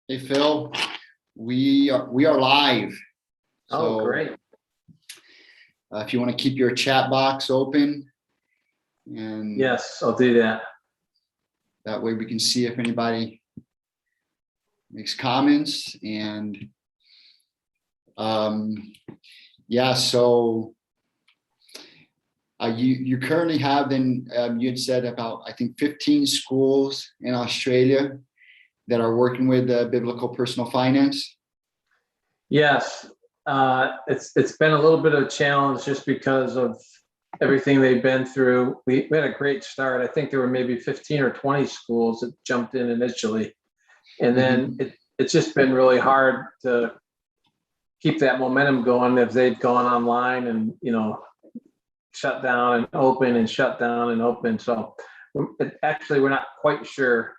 Hey Phil, we are live. Oh, So great. if you want to keep your chat box open, and Yes, I'll do that. that way we can see if anybody makes comments. And yeah, so you currently have you had said about I think 15 schools in Australia that are working with biblical personal finance. Yes, it's been a little bit of a challenge just because of everything they've been through. We had a great start. I think there were maybe 15 or 20 schools that jumped in initially, and then it's just been really hard to keep that momentum going if they've gone online and shut down and open and shut down and open. So actually, we're not quite sure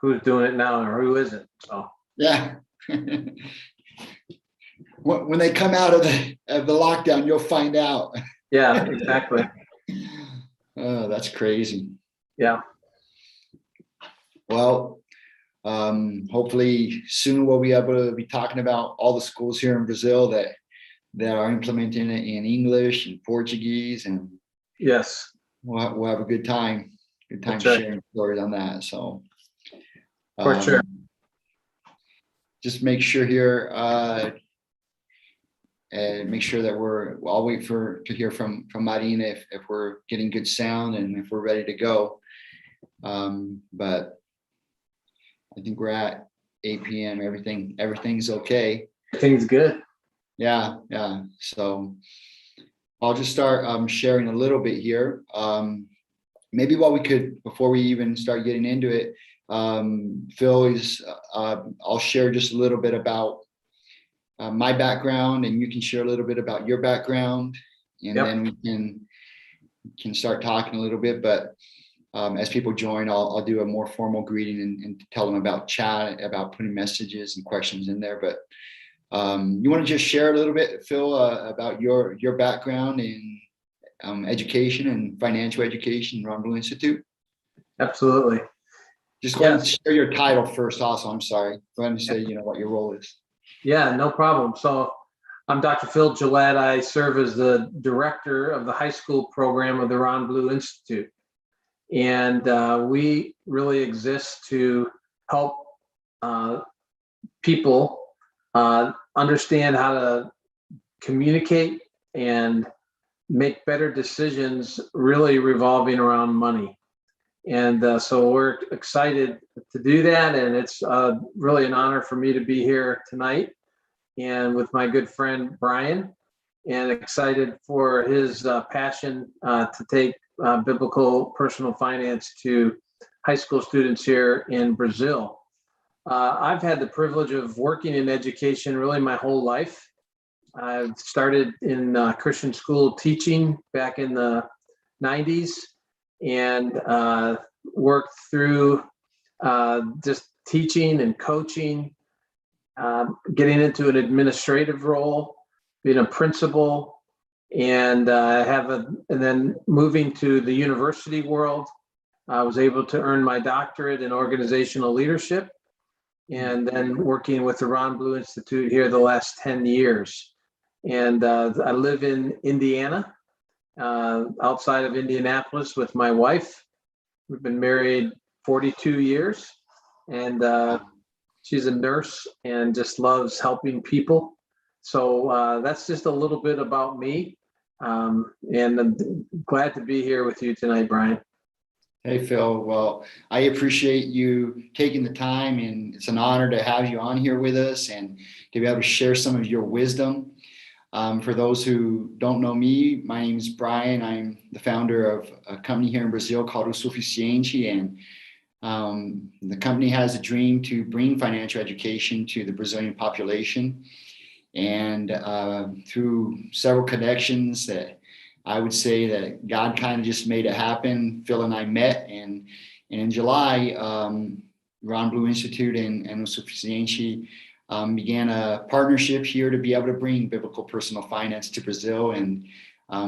who's doing it now or who isn't. So Yeah. When they come out of the lockdown, you'll find out. yeah, exactly. Oh, that's crazy. Yeah. Well, hopefully soon we'll be able to be talking about all the schools here in Brazil that are implementing it in English and Portuguese, and Yes. we'll have a good time. That's right. Sharing stories on that. So For sure. just make sure here and make sure that I'll wait to hear from Marina if we're getting good sound and if we're ready to go. But I think we're at 8 p.m. Everything's okay. Everything's good. Yeah. So I'll just start sharing a little bit here. Maybe before we even start getting into it, Phil I'll share just a little bit about my background, and you can share a little bit about your background, and then we can start talking a little bit. But as people join, I'll do a more formal greeting and tell them about chat, about putting messages and questions in there. But you want to just share a little bit, Phil, about your background in education and financial education, Ron Blue Institute? Absolutely. Just go ahead and share your title first. Also, I'm sorry. Go ahead and say what your role is. Yeah, no problem. So I'm Dr. Phil Gelatt. I serve as the director of the high school program of the Ron Blue Institute. And we really exist to help people understand how to communicate and make better decisions, really revolving around money. And so we're excited to do that. And it's really an honor for me to be here tonight and with my good friend, Brian, and excited for his passion to take biblical personal finance to high school students here in Brazil. I've had the privilege of working in education really my whole life. I started in Christian school teaching back in the 90s and worked through just teaching and coaching, getting into an administrative role, being a principal, and then moving to the university world. I was able to earn my doctorate in organizational leadership, and then working with the Ron Blue Institute here the last 10 years. And I live in Indiana, outside of Indianapolis with my wife. We've been married 42 years, and she's a nurse and just loves helping people. So that's just a little bit about me. And I'm glad to be here with you tonight, Brian. Hey, Phil. Well, I appreciate you taking the time, and it's an honor to have you on here with us and to be able to share some of your wisdom. For those who don't know me, my name is Brian. I'm the founder of a company here in Brazil called O Suficiente, and the company has a dream to bring financial education to the Brazilian population. And through several connections that I would say that God kind of just made it happen, Phil and I met, and in July, Ron Blue Institute and O Suficiente began a partnership here to be able to bring biblical personal finance to Brazil, and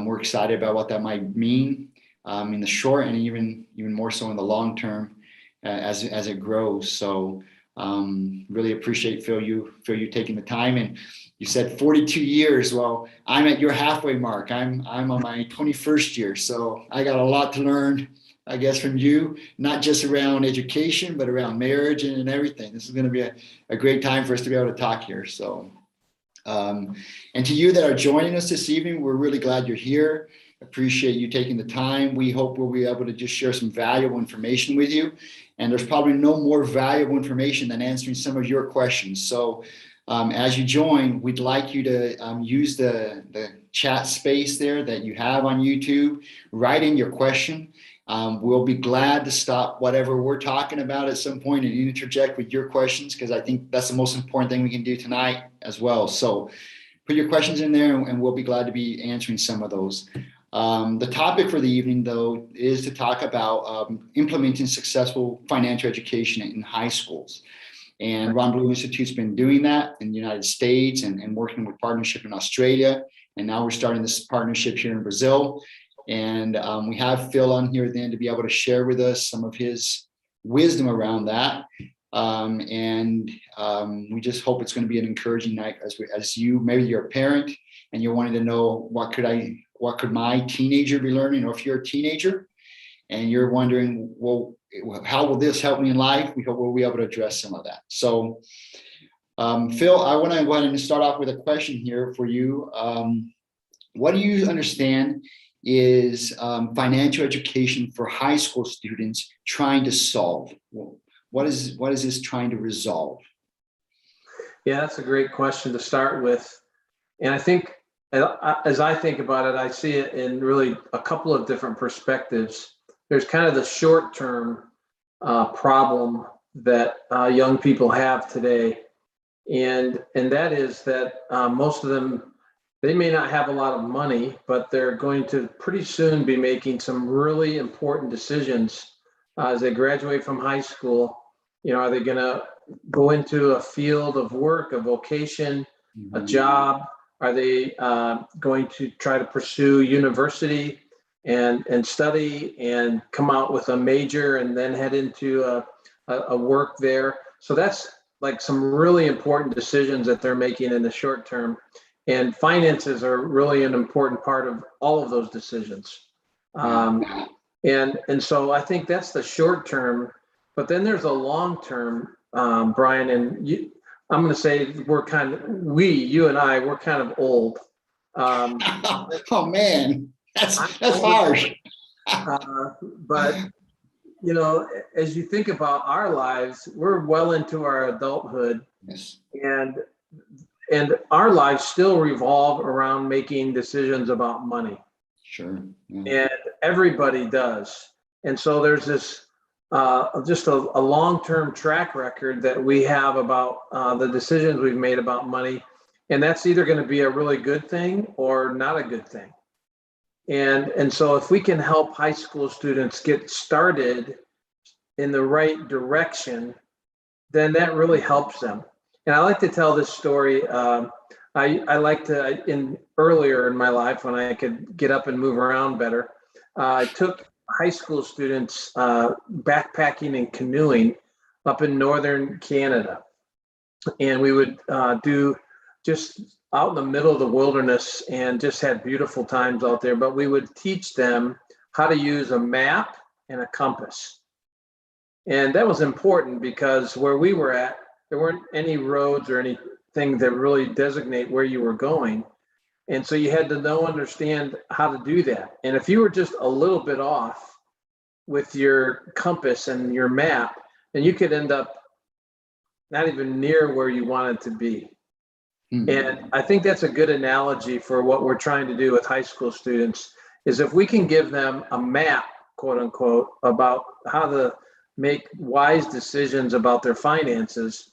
we're excited about what that might mean in the short and even more so in the long term as it grows. So Really appreciate Phil, you taking the time. And you said 42 years. Well, I'm at your halfway mark. I'm on my 21st year. So I got a lot to learn, I guess, from you, not just around education, but around marriage and everything. This is going to be a great time for us to be able to talk here. So, and to you that are joining us this evening, we're really glad you're here. Appreciate you taking the time. We hope we'll be able to just share some valuable information with you. And there's probably no more valuable information than answering some of your questions. So as you join, we'd like you to use the chat space there that you have on YouTube. Write in your question. We'll be glad to stop whatever we're talking about at some point and interject with your questions, because I think that's the most important thing we can do tonight as well. So put your questions in there and we'll be glad to be answering some of those. The topic for the evening, though, is to talk about implementing successful financial education in high schools. And Ron Blue Institute's been doing that in the United States and working with partnership in Australia. And now we're starting this partnership here in Brazil. And we have Phil on here then to be able to share with us some of his wisdom around that. We just hope it's going to be an encouraging night as you, maybe you're a parent and you're wanting to know what could my teenager be learning, or if you're a teenager and you're wondering, well, how will this help me in life? We hope we'll be able to address some of that. So, Phil, I want to go ahead and start off with a question here for you. What do you understand is financial education for high school students trying to solve? What is this trying to resolve? Yeah, that's a great question to start with. And I think, as I think about it, I see it in really a couple of different perspectives. There's kind of the short-term problem that young people have today, and that is that most of them, they may not have a lot of money, but they're going to pretty soon be making some really important decisions as they graduate from high school. You know, are they going to go into a field of work, a vocation, a job? Are they going to try to pursue university and study and come out with a major and then head into a work there? So that's like some really important decisions that they're making in the short term. And finances are really an important part of all of those decisions. And so I think that's the short term. But then there's a long term, Brian, and I'm going to say you and I, we're kind of old. Oh man, that's harsh. But you know, as you think about our lives, we're well into our adulthood. Yes. And our lives still revolve around making decisions about money. Sure. Yeah. And everybody does. And so there's this just a long-term track record that we have about the decisions we've made about money. And that's either going to be a really good thing or not a good thing. And so if we can help high school students get started in the right direction, then that really helps them. And I like to tell this story. I like to, earlier in my life when I could get up and move around better, I took high school students backpacking and canoeing up in northern Canada. And we would do just out in the middle of the wilderness and just had beautiful times out there. But we would teach them how to use a map and a compass. And that was important because where we were at, there weren't any roads or anything that really designate where you were going. And so you had to understand how to do that. And if you were just a little bit off with your compass and your map, then you could end up not even near where you wanted to be. Mm-hmm. And I think that's a good analogy for what we're trying to do with high school students, is if we can give them a map, quote unquote, about how to make wise decisions about their finances,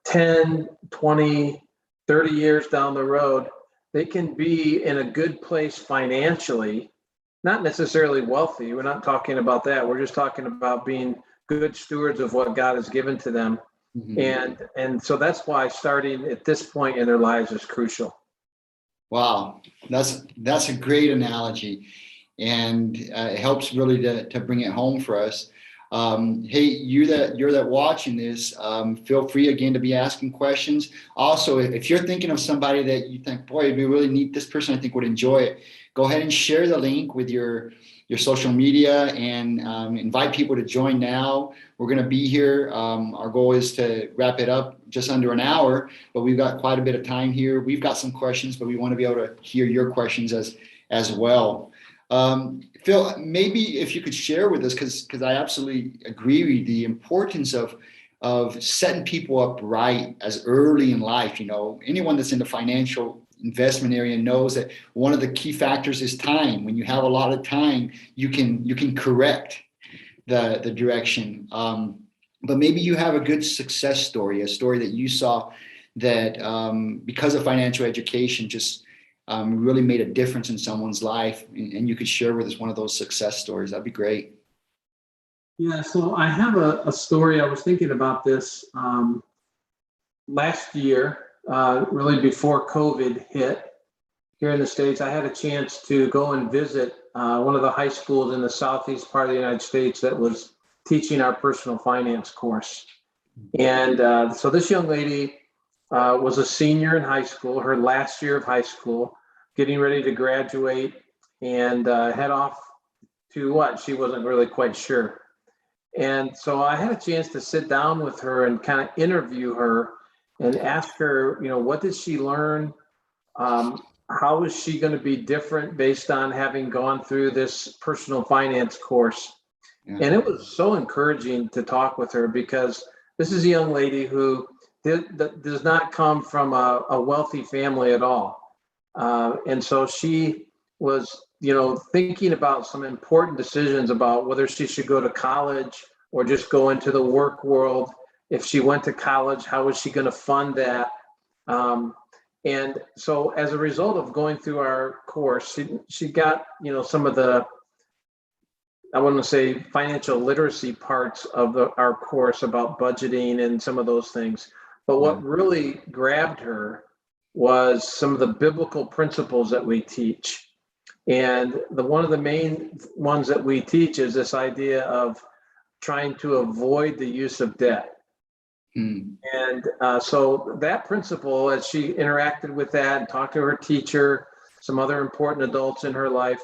10, 20, 30 years down the road, they can be in a good place financially, not necessarily wealthy. We're not talking about that. We're just talking about being good stewards of what God has given to them. Mm-hmm. And so that's why starting at this point in their lives is crucial. Wow, that's a great analogy, and it helps really to bring it home for us. Hey, you're that watching this, feel free again to be asking questions. Also, if you're thinking of somebody that you think, boy, it'd be really neat, this person I think would enjoy it, go ahead and share the link with your social media and invite people to join now. We're going to be here. Our goal is to wrap it up just under an hour, but we've got quite a bit of time here. We've got some questions, but we want to be able to hear your questions as well. Phil, maybe if you could share with us, because I absolutely agree with the importance of setting people up right as early in life. You know, anyone that's in the financial investment area knows that one of the key factors is time. When you have a lot of time, you can correct the direction. But maybe you have a good success story, a story that you saw that because of financial education just really made a difference in someone's life, and you could share with us one of those success stories. That'd be great. Yeah, so I have a story. I was thinking about this last year, really before COVID hit here in the States. I had a chance to go and visit one of the high schools in the southeast part of the United States that was teaching our personal finance course. And so this young lady was a senior in high school, her last year of high school, getting ready to graduate and head off to what? She wasn't really quite sure. And so I had a chance to sit down with her and kind of interview her and ask her, you know, what did she learn? How is she going to be different based on having gone through this personal finance course? Yeah. And it was so encouraging to talk with her because this is a young lady who does not come from a wealthy family at all. And so she was, you know, thinking about some important decisions about whether she should go to college or just go into the work world. If she went to college, how was she going to fund that? And so as a result of going through our course, she got, you know, some of the, I want to say, financial literacy parts of our course about budgeting and some of those things. But what really grabbed her was some of the biblical principles that we teach. And one of the main ones that we teach is this idea of trying to avoid the use of debt. And so that principle, as she interacted with that and talked to her teacher, some other important adults in her life,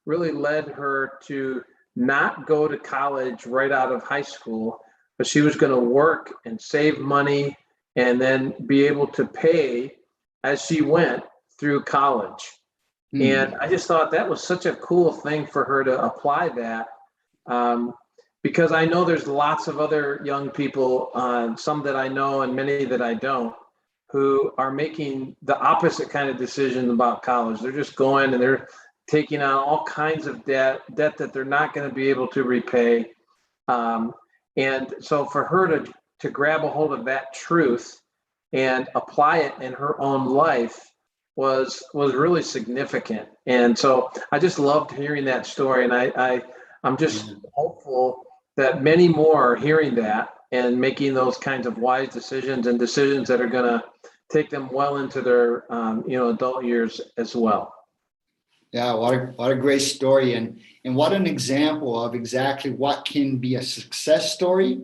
really led her to not go to college right out of high school, but she was going to work and save money and then be able to pay as she went through college. And I just thought that was such a cool thing for her to apply that. Because I know there's lots of other young people, some that I know and many that I don't, who are making the opposite kind of decision about college. They're just going and they're taking on all kinds of debt that they're not going to be able to repay. And so for her to grab a hold of that truth and apply it in her own life was really significant. And so I just loved hearing that story. And I'm just hopeful that many more are hearing that and making those kinds of wise decisions and decisions that are going to take them well into their adult years as well. Yeah, what a great story, and what an example of exactly what can be a success story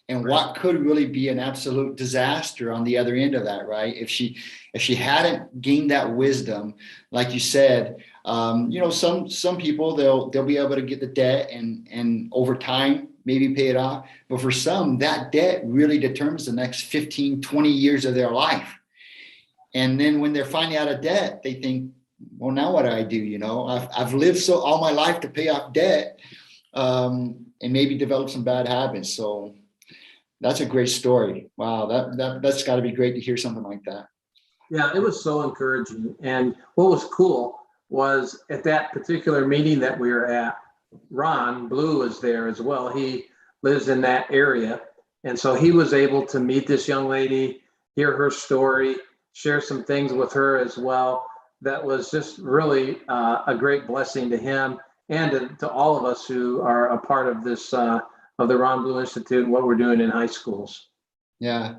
and what could really be an absolute disaster on the other end of that, right? If she hadn't gained that wisdom, like you said, some people they'll be able to get the debt and over time maybe pay it off, but for some that debt really determines the next 15, 20 years of their life. And then when they're finally out of debt, they think, well, now what do I do? You know, I've lived all my life to pay off debt, and maybe develop some bad habits. So that's a great story. Wow, that's got to be great to hear something like that. Yeah, it was so encouraging. And what was cool was at that particular meeting that we were at, Ron Blue was there as well. He lives in that area. And so he was able to meet this young lady, hear her story, share some things with her as well. That was just really a great blessing to him and to all of us who are a part of this, of the Ron Blue Institute and what we're doing in high schools. Yeah.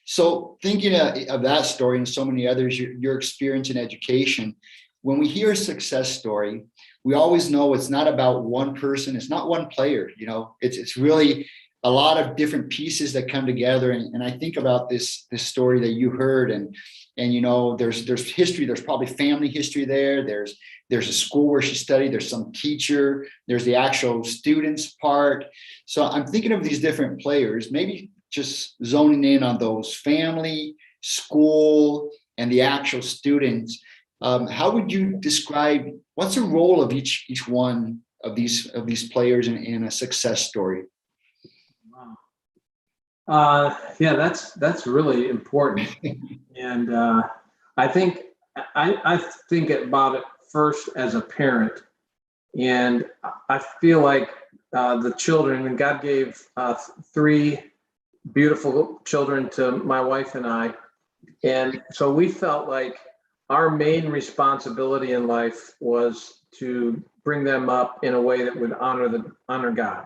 So thinking of that story and so many others, your experience in education, when we hear a success story, we always know it's not about one person. It's not one player, you know, it's really a lot of different pieces that come together. And I think about this story that you heard, and you know, there's history, there's probably family history there. There's a school where she studied, there's some teacher, there's the actual students part. So I'm thinking of these different players, maybe just zoning in on those: family, school, and the actual students. How would you describe, what's the role of each one of these players in a success story? Yeah, that's really important, and I think I think about it first as a parent, and I feel like the children, and God gave three beautiful children to my wife and I, and so we felt like our main responsibility in life was to bring them up in a way that would honor God.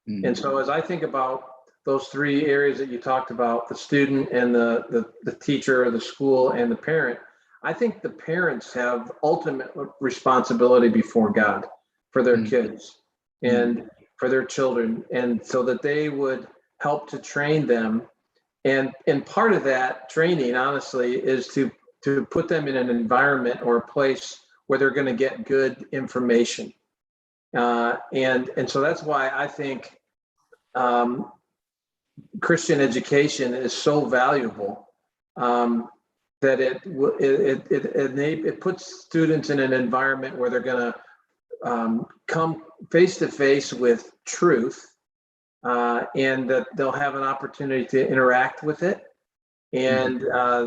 And so as I think about those three areas that you talked about, the student and the teacher or the school and the parent, I think the parents have ultimate responsibility before God for their kids and for their children, and so that they would help to train them. And part of that training, honestly, is to put them in an environment or a place where they're going to get good information. And so that's why I think Christian education is so valuable, that it puts students in an environment where they're going to come face to face with truth, and that they'll have an opportunity to interact with it, and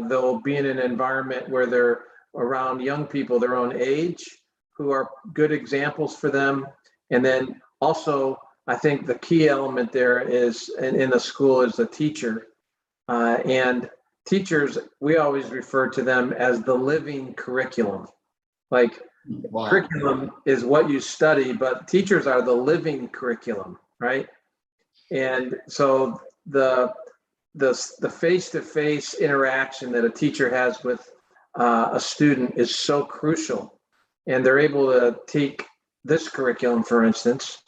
they'll be in an environment where they're around young people their own age who are good examples for them. And then also, I think the key element there is in the school is the teacher. And teachers, we always refer to them as the living curriculum. Like, Wow. curriculum is what you study, but teachers are the living curriculum, right? And so the face-to-face interaction that a teacher has with a student is so crucial. And they're able to take this curriculum, for instance,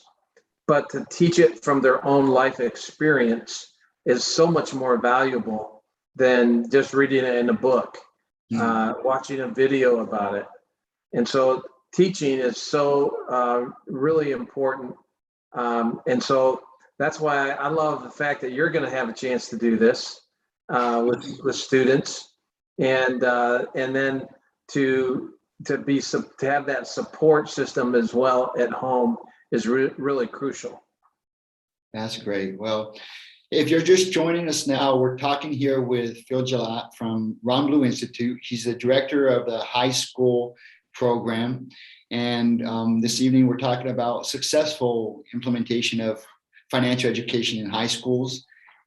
but to teach it from their own life experience is so much more valuable than just reading it in a book, watching a video about it. And so teaching is so really important. And so that's why I love the fact that you're going to have a chance to do this with students, and then to have that support system as well at home is really crucial. That's great. Well, if you're just joining us now, we're talking here with Phil Gelatt from Ron Blue Institute. He's the director of the high school program. And this evening, we're talking about successful implementation of financial education in high schools,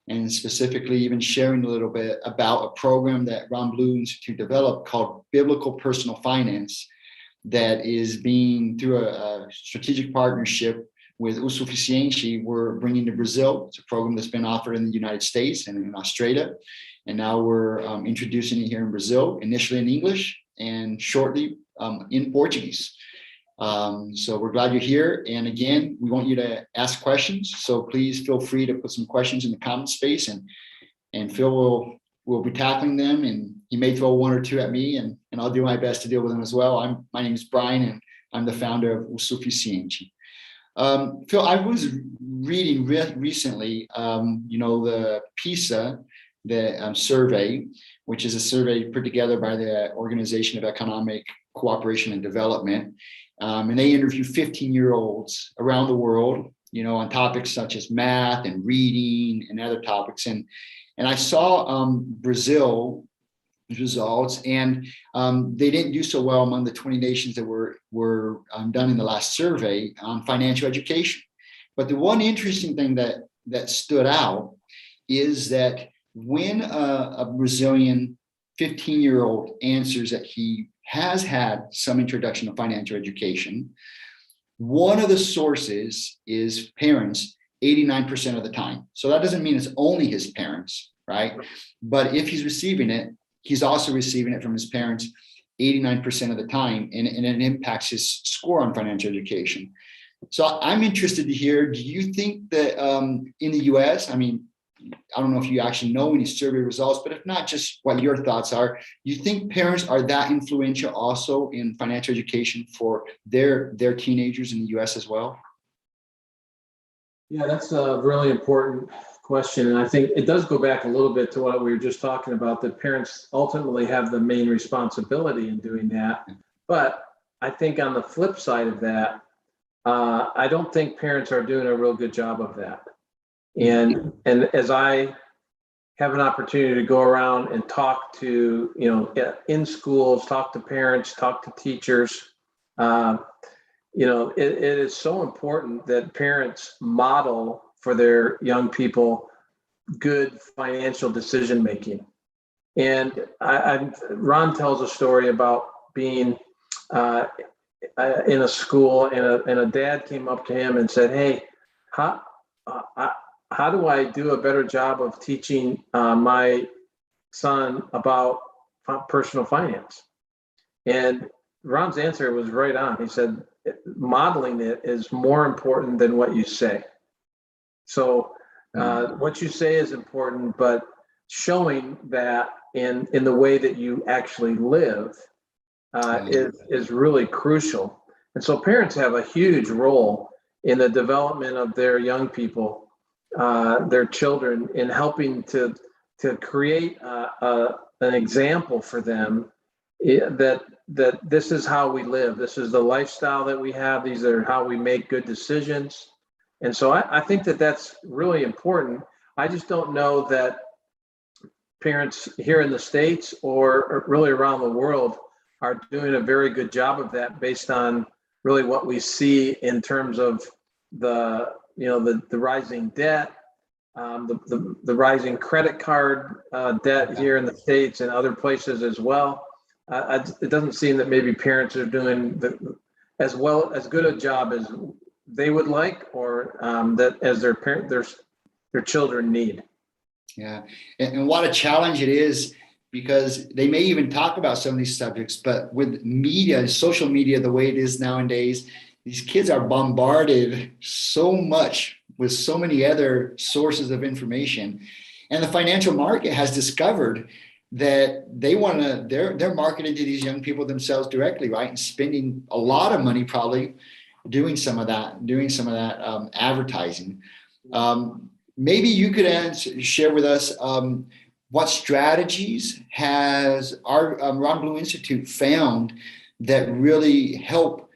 and specifically even sharing a little bit about a program that Ron Blue Institute developed called Biblical Personal Finance, that is being, through a strategic partnership with O Suficiente, we're bringing to Brazil. It's a program that's been offered in the United States and in Australia. And now we're introducing it here in Brazil, initially in English and shortly in Portuguese. So we're glad you're here. And again, we want you to ask questions. So please feel free to put some questions in the comment space, and Phil will be tackling them, and he may throw one or two at me, and I'll do my best to deal with them as well. My name is Brian, and I'm the founder of O Suficiente. Phil, I was reading recently, the PISA, the survey, which is a survey put together by the Organization of Economic Cooperation and Development. And they interview 15-year-olds around the world, on topics such as math and reading and other topics. And I saw Brazil results, and they didn't do so well among the 20 nations that were done in the last survey on financial education. But the one interesting thing that stood out is that when a Brazilian 15-year-old answers that he has had some introduction to financial education, one of the sources is parents 89% of the time. So that doesn't mean it's only his parents, right? But if he's receiving it, he's also receiving it from his parents 89% of the time, and it impacts his score on financial education. So I'm interested to hear, do you think that in the US, I mean, I don't know if you actually know any survey results, but if not, just what your thoughts are. You think parents are that influential also in financial education for their teenagers in the US as well? Yeah, that's a really important question. And I think it does go back a little bit to what we were just talking about, that parents ultimately have the main responsibility in doing that. But I think on the flip side of that, I don't think parents are doing a real good job of that. And as I have an opportunity to go around and talk to, in schools, talk to parents, talk to teachers, it is so important that parents model for their young people good financial decision making. And Ron tells a story about being in a school, and a dad came up to him and said, "Hey, how do I do a better job of teaching my son about personal finance?" And Ron's answer was right on. He said, "Modeling it is more important than what you say. So what you say is important, but showing that in the way that you actually live is really crucial." And so parents have a huge role in the development of their young people, their children, in helping to create an example for them that this is how we live. This is the lifestyle that we have. These are how we make good decisions. And so I think that that's really important. I just don't know that parents here in the States or really around the world are doing a very good job of that, based on really what we see in terms of the rising debt, the rising credit card debt here in the States and other places as well. It doesn't seem that maybe parents are doing as good a job as they would like, or that as their children need. Yeah, and what a challenge it is, because they may even talk about some of these subjects, but with media, social media, the way it is nowadays, these kids are bombarded so much with so many other sources of information. And the financial market has discovered that they're marketing to these young people themselves directly, right? And spending a lot of money probably doing some of that advertising. Maybe you could share with us what strategies has our Ron Blue Institute found that really help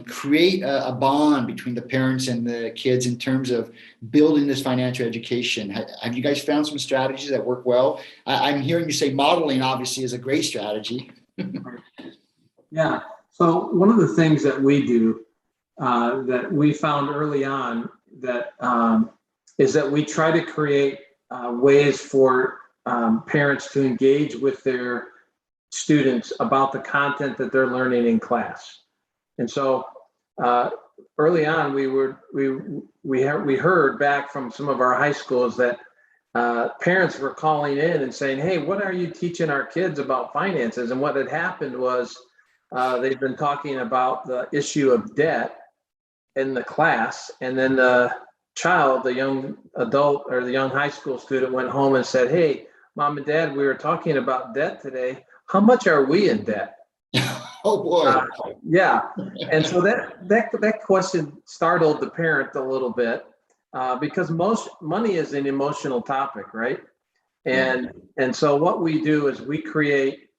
create a bond between the parents and the kids in terms of building this financial education. Have you guys found some strategies that work well? I'm hearing you say modeling obviously is a great strategy. Yeah. So one of the things that we do that we found early on that is that we try to create ways for parents to engage with their students about the content that they're learning in class. And so early on, we heard back from some of our high schools that parents were calling in and saying, "Hey, what are you teaching our kids about finances?" And what had happened was they've been talking about the issue of debt in the class, and then the child, the young adult or the young high school student, went home and said, "Hey, Mom and Dad, we were talking about debt today. How much are we in debt?" Oh boy. Yeah. And so that question startled the parent a little bit because most money is an emotional topic, right? And so what we do is we create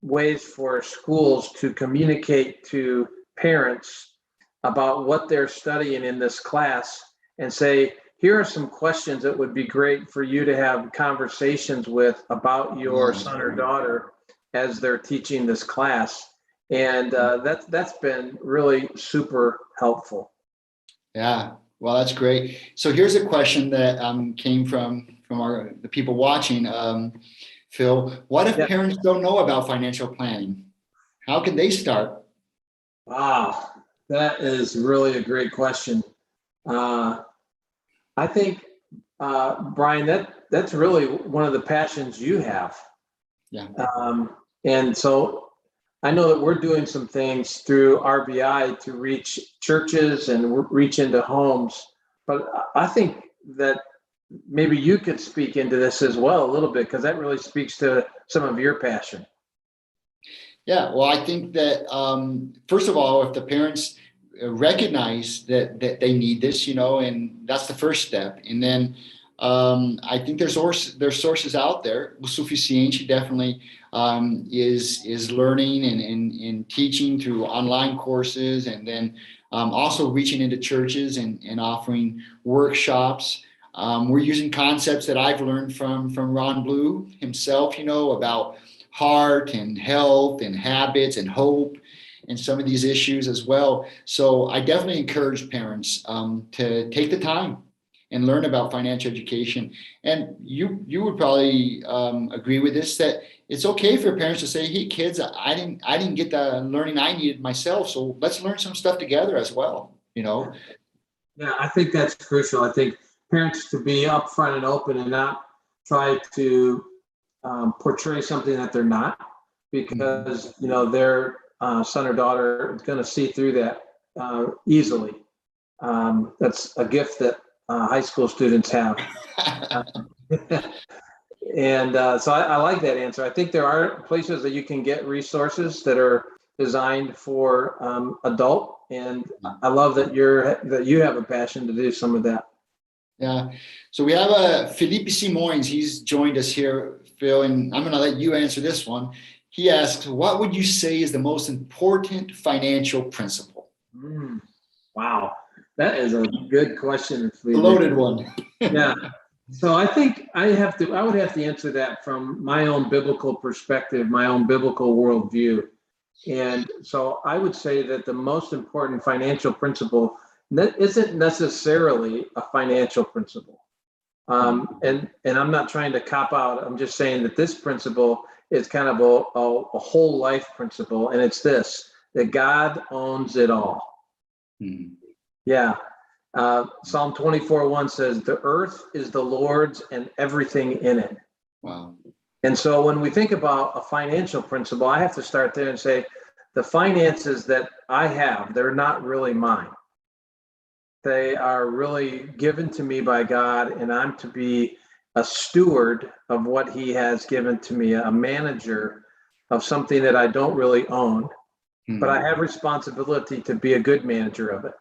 ways for schools to communicate to parents about what they're studying in this class, and say, here are some questions that would be great for you to have conversations with about your son or daughter as they're teaching this class. And that's been really super helpful. Yeah, well, that's great. So here's a question that came from the people watching. Phil, what if parents don't know about financial planning? How can they start? Wow, that is really a great question. I think, Brian, that's really one of the passions you have. Yeah. And so I know that we're doing some things through RBI to reach churches and reach into homes, but I think that maybe you could speak into this as well a little bit, because that really speaks to some of your passion. Yeah, well, I think that first of all, if the parents recognize that they need this, and that's the first step. And then I think there's sources out there. O Suficiente definitely is learning and teaching through online courses, and then also reaching into churches and offering workshops. We're using concepts that I've learned from Ron Blue himself, about heart and health and habits and hope and some of these issues as well. So I definitely encourage parents to take the time and learn about financial education. And you would probably agree with this, that it's okay for parents to say, "Hey, kids, I didn't get the learning I needed myself, so let's learn some stuff together as well." Yeah, I think that's crucial. I think parents to be upfront and open and not try to portray something that they're not, Mhm. because their son or daughter is going to see through that easily. That's a gift that high school students have. And so I like that answer. I think there are places that you can get resources that are designed for adult, and I love that you have a passion to do some of that. Yeah. So we have Felipe Simões. He's joined us here, Phil, and I'm going to let you answer this one. He asks, "What would you say is the most important financial principle?" Mm, wow, that is a good question, A Felipe. loaded one. Yeah. So I think I would have to answer that from my own biblical perspective, my own biblical worldview. And so I would say that the most important financial principle that isn't necessarily a financial principle. And I'm not trying to cop out. I'm just saying that this principle is kind of a whole life principle, and it's this: that God owns it all. Hmm. Yeah. Psalm 24:1 says, "The earth is the Lord's and everything in it." Wow. And so when we think about a financial principle, I have to start there and say, the finances that I have, they're not really mine. They are really given to me by God, and I'm to be a steward of what He has given to me, a manager of something that I don't really own, but I Hmm. have responsibility to be a good manager of it.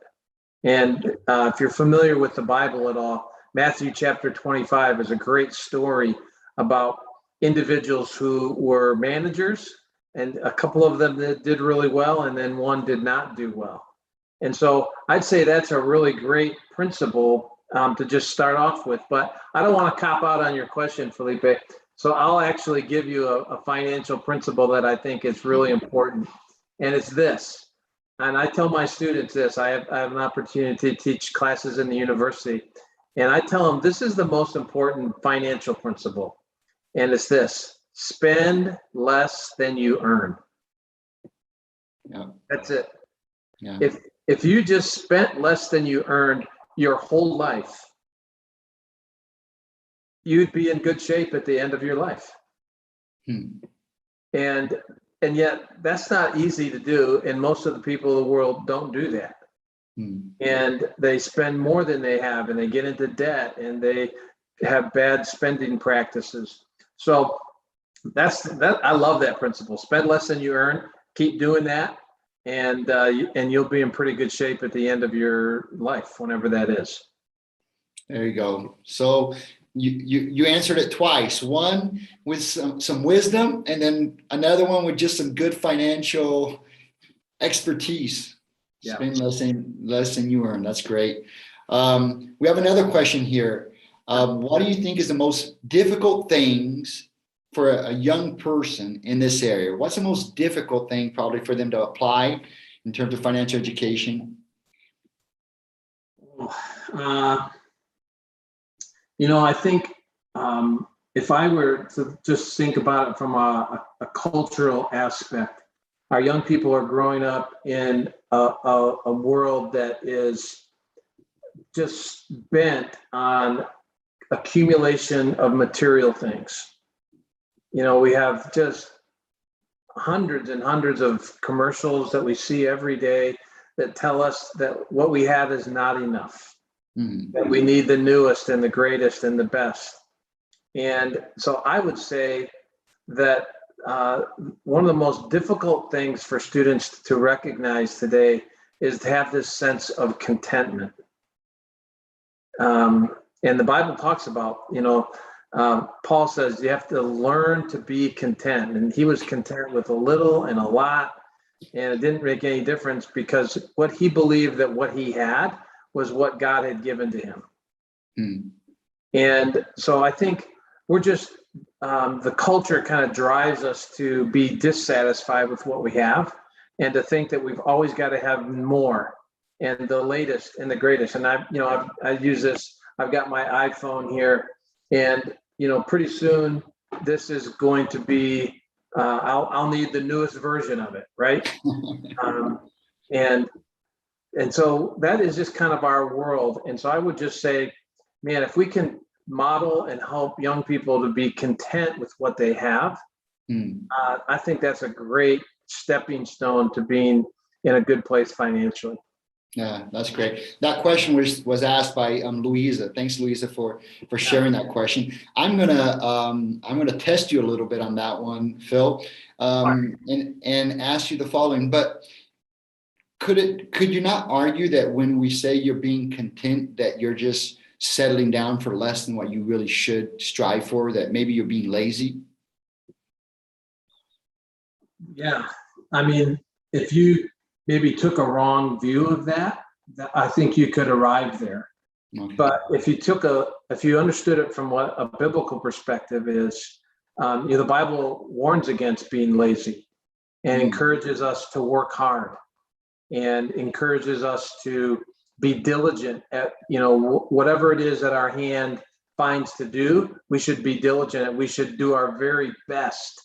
And if you're familiar with the Bible at all, Matthew chapter 25 is a great story about individuals who were managers, and a couple of them that did really well, and then one did not do well. And so I'd say that's a really great principle to just start off with. But I don't want to cop out on your question, Felipe. So I'll actually give you a financial principle that I think is really important. And it's this. And I tell my students this. I have an opportunity to teach classes in the university. And I tell them this is the most important financial principle. And it's this: spend less than you earn. Yeah. That's it. Yeah. If you just spent less than you earned your whole life, you'd be in good shape at the end of your life. Hmm. And and yet that's not easy to do, and most of the people in the world don't do that. Hmm. And they spend more than they have, and they get into debt, and they have bad spending practices. So that I love that principle. Spend less than you earn. Keep doing that, and you'll be in pretty good shape at the end of your life, whenever that is. There you go. So you answered it twice. One with some wisdom, and then another one with just some good financial expertise. Yeah. Spend less than you earn. That's great. We have another question here. What do you think is the most difficult things for a young person in this area? What's the most difficult thing probably for them to apply in terms of financial education? Uh, I think if I were to just think about it from a cultural aspect, our young people are growing up in a world that is just bent on accumulation of material things. We have just hundreds and hundreds of commercials that we see every day that tell us that what we have is not enough, that we need the newest and the greatest and the best. And so I would say that one of the most difficult things for students to recognize today is to have this sense of contentment. And the Bible talks about, Paul says you have to learn to be content. And he was content with a little and a lot. And it didn't make any difference because what he believed that what he had was what God had given to him. And so I think we're just, the culture kind of drives us to be dissatisfied with what we have and to think that we've always got to have more and the latest and the greatest. And I use this, I've got my iPhone here, and, pretty soon this is going to be, I'll need the newest version of it, right? And so that is just kind of our world. And so I would just say, man, if we can model and help young people to be content with what they have, I think that's a great stepping stone to being in a good place financially. Yeah, that's great. That question was asked by Louisa. Thanks, Louisa, for sharing that question. I'm gonna test you a little bit on that one, Phil, and ask you the following. But could you not argue that when we say you're being content, that you're just settling down for less than what you really should strive for? That maybe you're being lazy? Yeah, I mean, if you maybe took a wrong view of that, I think you could arrive there. Okay. But if you understood it from what a biblical perspective is, the Bible warns against being lazy and encourages us to work hard and encourages us to be diligent at, whatever it is that our hand finds to do, we should be diligent and we should do our very best,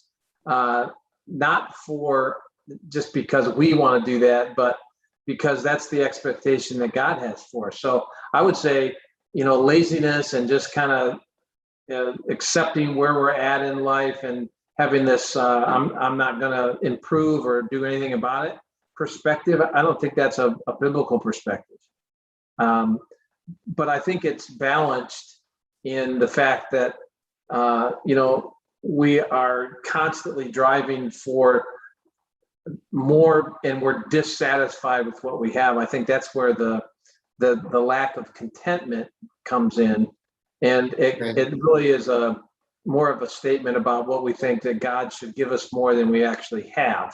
not for just because we want to do that, but because that's the expectation that God has for us. So I would say, laziness and just kind of accepting where we're at in life and having this, I'm not going to improve or do anything about it perspective. I don't think that's a biblical perspective. But I think it's balanced in the fact that, we are constantly driving for more and we're dissatisfied with what we have. I think that's where the lack of contentment comes in. And it really is more of a statement about what we think that God should give us more than we actually have.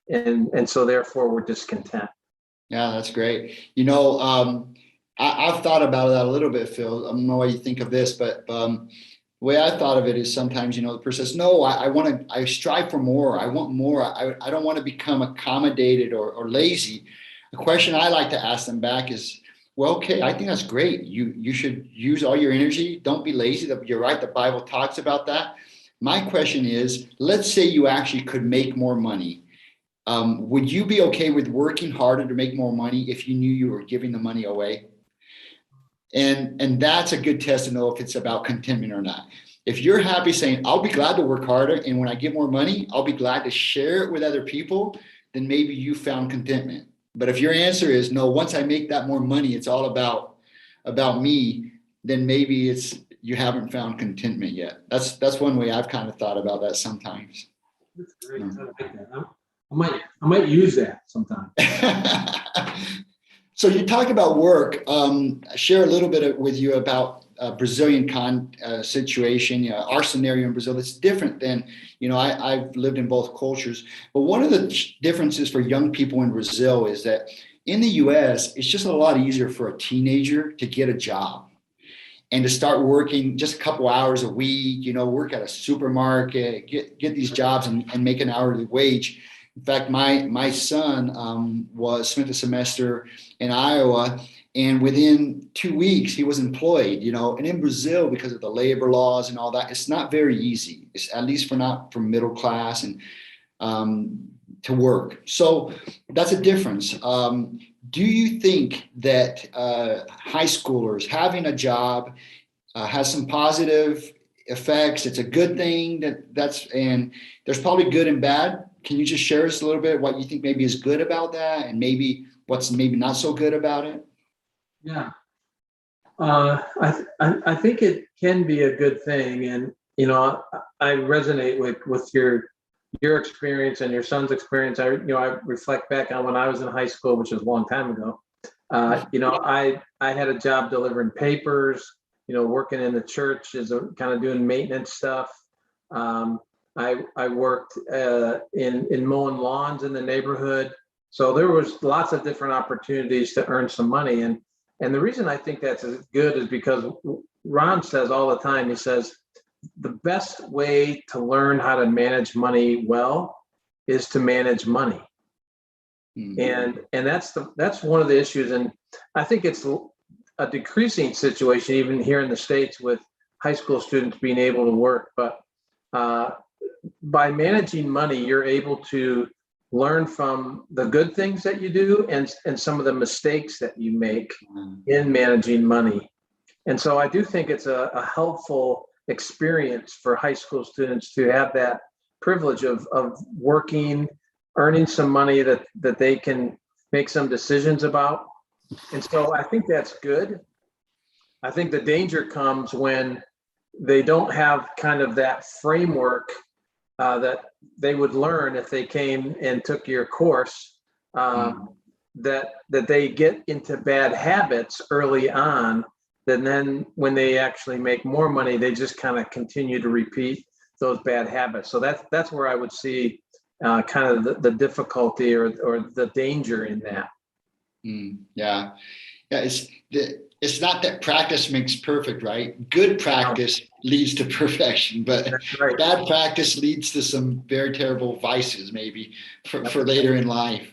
And so therefore we're discontent. Yeah, that's great. I've thought about that a little bit, Phil. I don't know what you think of this, but the way I thought of it is sometimes, the person says, no, I strive for more. I want more. I don't want to become accommodated or lazy. The question I like to ask them back is, well, okay, I think that's great. You should use all your energy. Don't be lazy. You're right. The Bible talks about that. My question is, let's say you actually could make more money. Would you be okay with working harder to make more money if you knew you were giving the money away? And that's a good test to know if it's about contentment or not. If you're happy saying, I'll be glad to work harder, and when I get more money, I'll be glad to share it with other people, then maybe you found contentment. But if your answer is no, once I make that more money, it's all about me, then maybe you haven't found contentment yet. That's one way I've kind of thought about that sometimes. That's great. I like that. I might use that sometime. So you talked about work. Share a little bit with you about Brazilian situation. Our scenario in Brazil, it's different than, I've lived in both cultures. But one of the differences for young people in Brazil is that in the US, it's just a lot easier for a teenager to get a job and to start working just a couple hours a week, work at a supermarket, get these jobs and make an hourly wage. In fact, my son spent a semester in Iowa, and within 2 weeks he was employed. And in Brazil, because of the labor laws and all that, it's not very easy. It's at least not for middle class and to work. So that's a difference. Do you think that high schoolers having a job has some positive effects? It's a good thing and there's probably good and bad. can you just share us a little bit what you think maybe is good about that, and maybe what's maybe not so good about it? Yeah. I think it can be a good thing, and I resonate with your experience and your son's experience. I reflect back on when I was in high school, which was a long time ago. I had a job delivering papers, working in the church as a kind of doing maintenance stuff. I worked in mowing lawns in the neighborhood. So there was lots of different opportunities to earn some money. And the reason I think that's good is because Ron says all the time, he says, the best way to learn how to manage money well is to manage money. And that's one of the issues. And I think it's a decreasing situation, even here in the States, with high school students being able to work. But by managing money, you're able to learn from the good things that you do and some of the mistakes that you make in managing money. And so I do think it's a helpful experience for high school students to have that privilege of working, earning some money that they can make some decisions about. And so I think that's good. I think the danger comes when they don't have kind of that framework that they would learn if they came and took your course, that they get into bad habits early on, and then when they actually make more money, they just kind of continue to repeat those bad habits. So that's where I would see kind of the difficulty or the danger in that. Yeah. It's not that practice makes perfect, right? Good practice leads to perfection, but right. Bad practice leads to some very terrible vices, maybe for later in life.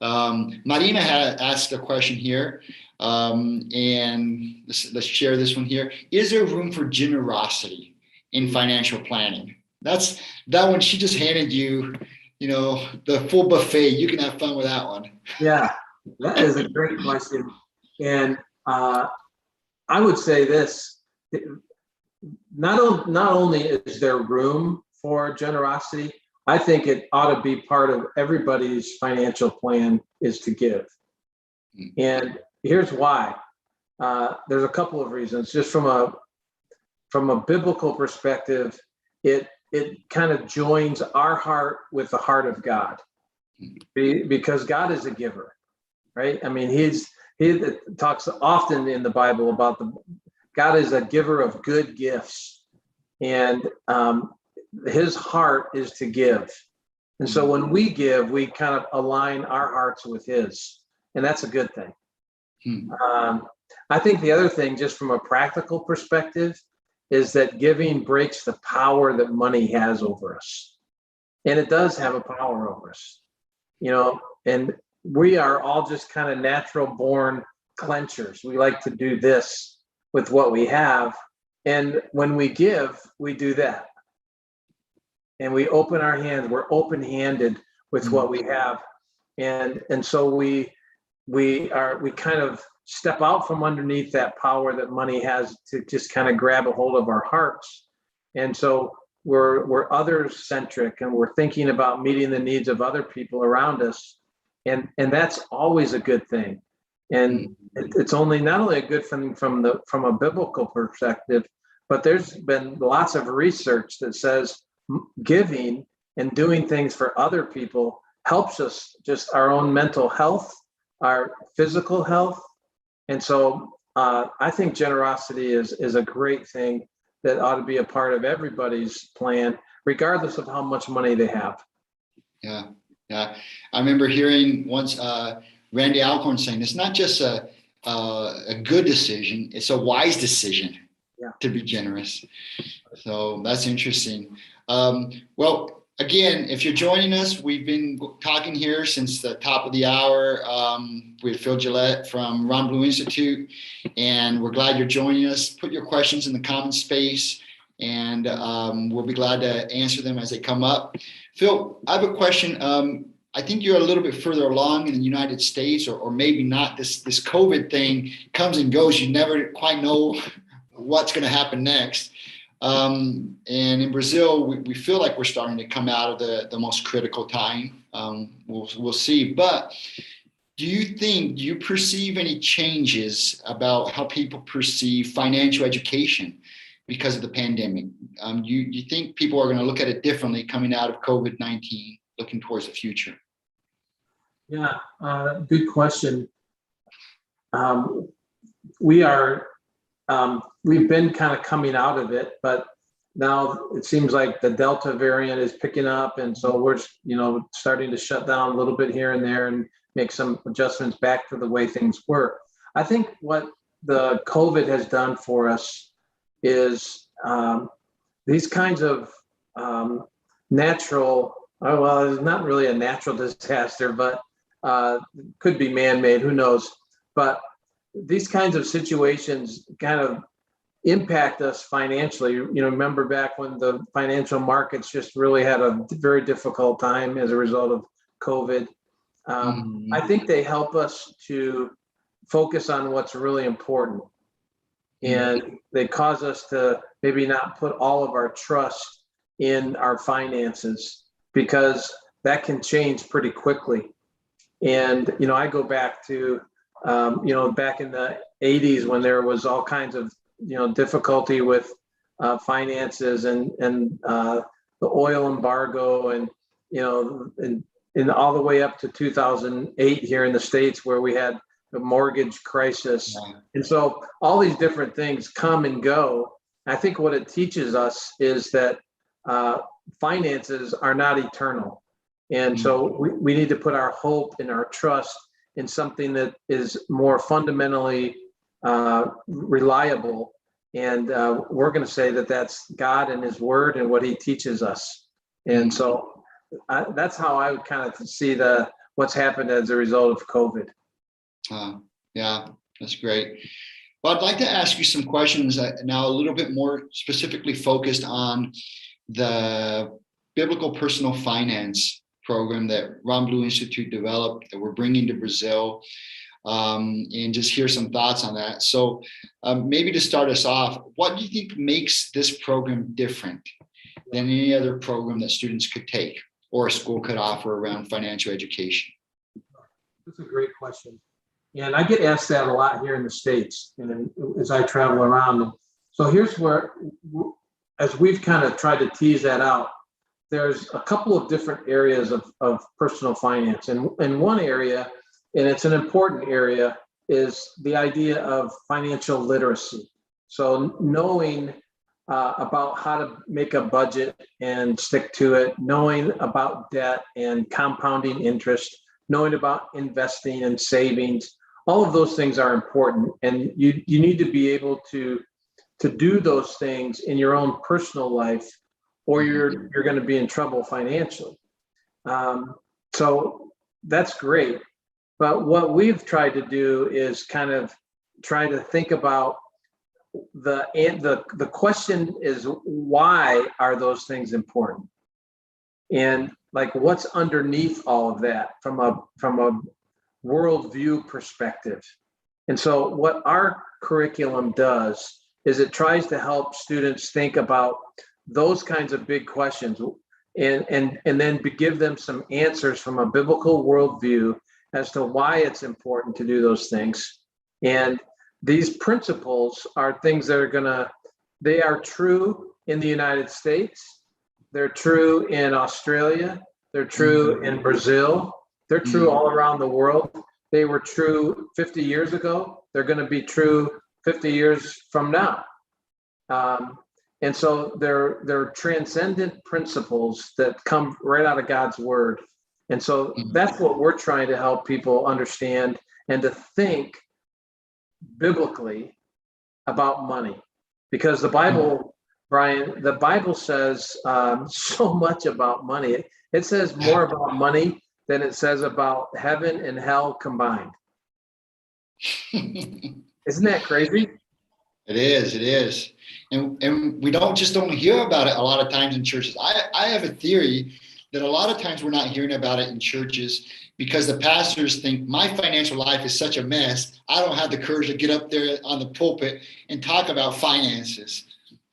Marina had asked a question here, and let's share this one here. Is there room for generosity in financial planning? That one, she just handed you, the full buffet. You can have fun with that one. Yeah, that is a great question. And I would say this, not only is there room for generosity, I think it ought to be part of everybody's financial plan is to give. And here's why. There's a couple of reasons. Just from a biblical perspective, it kind of joins our heart with the heart of God, because God is a giver, right? I mean, he talks often in the Bible about God is a giver of good gifts, and his heart is to give. And so when we give, we kind of align our hearts with his, and that's a good thing. I think the other thing, just from a practical perspective, is that giving breaks the power that money has over us. And it does have a power over us, and we are all just kind of natural born clenchers. We like to do this with what we have. And when we give, we do that. And we open our hands, we're open-handed with what we have. And so we kind of step out from underneath that power that money has to just kind of grab a hold of our hearts. And so we're others centric, and we're thinking about meeting the needs of other people around us. And that's always a good thing. And it's not only a good thing from a biblical perspective, but there's been lots of research that says giving and doing things for other people helps us, just our own mental health, our physical health. And so I think generosity is a great thing that ought to be a part of everybody's plan, regardless of how much money they have. Yeah. I remember hearing once Randy Alcorn saying it's not just a good decision, it's a wise decision to be generous. So that's interesting. Well, again, if you're joining us, we've been talking here since the top of the hour with Phil Gelatt from Ron Blue Institute, and we're glad you're joining us. Put your questions in the comment space, and we'll be glad to answer them as they come up. Phil, I have a question. I think you're a little bit further along in the United States, or maybe not. This COVID thing comes and goes. You never quite know what's going to happen next. And in Brazil, we feel like we're starting to come out of the most critical time. We'll see. But do you perceive any changes about how people perceive financial education because of the pandemic? You think people are going to look at it differently coming out of COVID-19, looking towards the future? Yeah, good question. We are, we've been kind of coming out of it, but now it seems like the Delta variant is picking up. And so we're, starting to shut down a little bit here and there and make some adjustments back to the way things were. I think what the COVID has done for us is these kinds of natural, well, it's not really a natural disaster, but could be man-made, who knows? But these kinds of situations kind of impact us financially. Remember back when the financial markets just really had a very difficult time as a result of COVID. I think they help us to focus on what's really important. And they cause us to maybe not put all of our trust in our finances, because that can change pretty quickly. And, I go back to, back in the 80s when there was all kinds of, difficulty with finances and the oil embargo and, and all the way up to 2008 here in the States, where we had the mortgage crisis. Yeah. And so all these different things come and go. I think what it teaches us is that finances are not eternal. And so we need to put our hope and our trust in something that is more fundamentally reliable. And we're going to say that that's God and his word and what he teaches us. And so that's how I would kind of see what's happened as a result of COVID. Yeah, that's great. Well, I'd like to ask you some questions now, a little bit more specifically focused on the biblical personal finance program that Ron Blue Institute developed, that we're bringing to Brazil, and just hear some thoughts on that. So maybe to start us off, what do you think makes this program different than any other program that students could take or a school could offer around financial education? That's a great question. And I get asked that a lot here in the States and as I travel around. So here's where, as we've kind of tried to tease that out, there's a couple of different areas of personal finance. And one area, and it's an important area, is the idea of financial literacy. So knowing about how to make a budget and stick to it, knowing about debt and compounding interest, knowing about investing and savings, all of those things are important. And you need to be able to do those things in your own personal life, or you're going to be in trouble financially. So that's great. But what we've tried to do is kind of try to think about the question is, why are those things important? And like, what's underneath all of that from a worldview perspective? And so what our curriculum does is it tries to help students think about those kinds of big questions and then give them some answers from a biblical worldview as to why it's important to do those things. And these principles are things that they are true in the United States. They're true in Australia. They're true in Brazil. They're true all around the world. They were true 50 years ago. They're going to be true 50 years from now. And so they're transcendent principles that come right out of God's word. And so that's what we're trying to help people understand and to think biblically about money. Because the Bible, Brian, the Bible says so much about money. It says more about money than it says about heaven and hell combined. Isn't that crazy? It is. And we don't hear about it a lot of times in churches. I have a theory that a lot of times we're not hearing about it in churches because the pastors think my financial life is such a mess. I don't have the courage to get up there on the pulpit and talk about finances.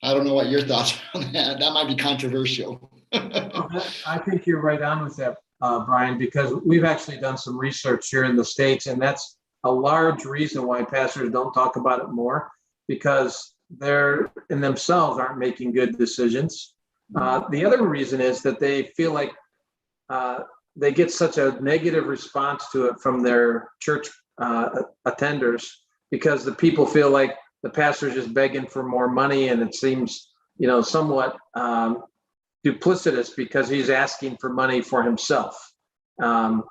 I don't know what your thoughts are on that. That might be controversial. I think you're right on with that, Brian, because we've actually done some research here in the States, and that's a large reason why pastors don't talk about it more, because they're in themselves aren't making good decisions. The other reason is that they feel like they get such a negative response to it from their church attenders, because the people feel like the pastor's just begging for more money, and it seems, somewhat duplicitous because he's asking for money for himself. And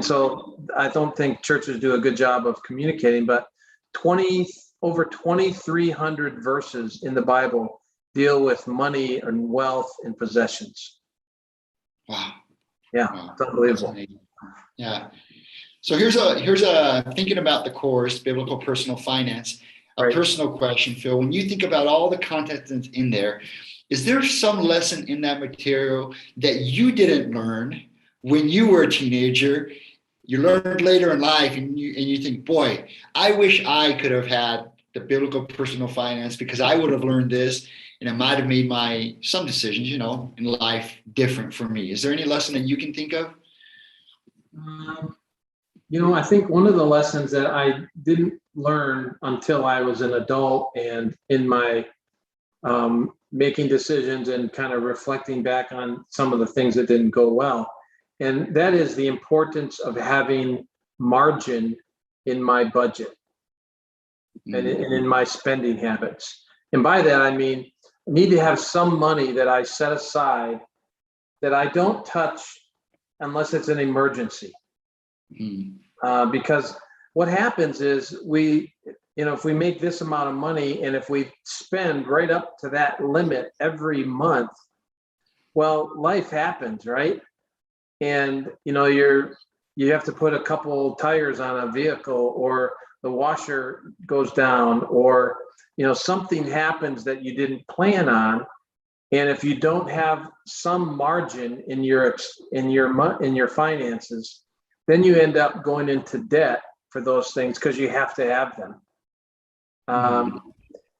so I don't think churches do a good job of communicating, but over 2,300 verses in the Bible deal with money and wealth and possessions. Wow. Yeah, Wow. it's unbelievable. Yeah. So here's a thinking about the course, biblical personal finance, a Right. personal question, Phil. When you think about all the content that's in there, is there some lesson in that material that you didn't learn when you were a teenager? You learned later in life, and you think, boy, I wish I could have had the biblical personal finance, because I would have learned this, and it might have made some decisions, in life different for me. Is there any lesson that you can think of? I think one of the lessons that I didn't learn until I was an adult and in my making decisions and kind of reflecting back on some of the things that didn't go well. And that is the importance of having margin in my budget and in my spending habits. And by that, I mean, I need to have some money that I set aside that I don't touch unless it's an emergency. Because what happens is if we make this amount of money, and if we spend right up to that limit every month, well, life happens, right? And you have to put a couple tires on a vehicle, or the washer goes down, or something happens that you didn't plan on. And if you don't have some margin in your finances, then you end up going into debt for those things because you have to have them.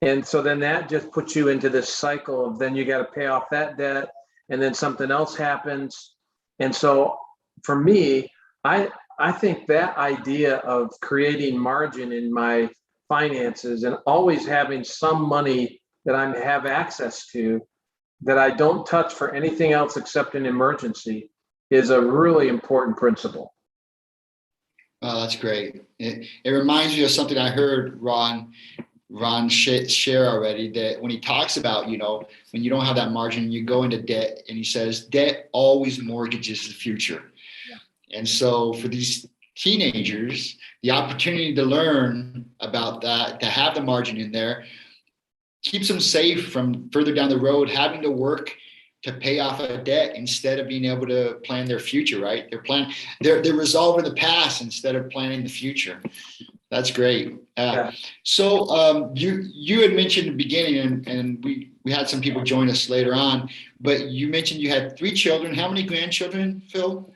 And so then that just puts you into this cycle of then you got to pay off that debt, and then something else happens. And so for me, I think that idea of creating margin in my finances and always having some money that I have access to that I don't touch for anything else except an emergency is a really important principle. Oh, that's great. It reminds me of something I heard Ron share already, that when he talks about, when you don't have that margin, you go into debt, and he says, debt always mortgages the future. Yeah. And so for these teenagers, the opportunity to learn about that, to have the margin in there, keeps them safe from further down the road having to work to pay off a debt instead of being able to plan their future, right? They're resolving the past instead of planning the future. That's great. Yeah. So you had mentioned in the beginning, and we had some people join us later on, but you mentioned you had 3 children. How many grandchildren, Phil?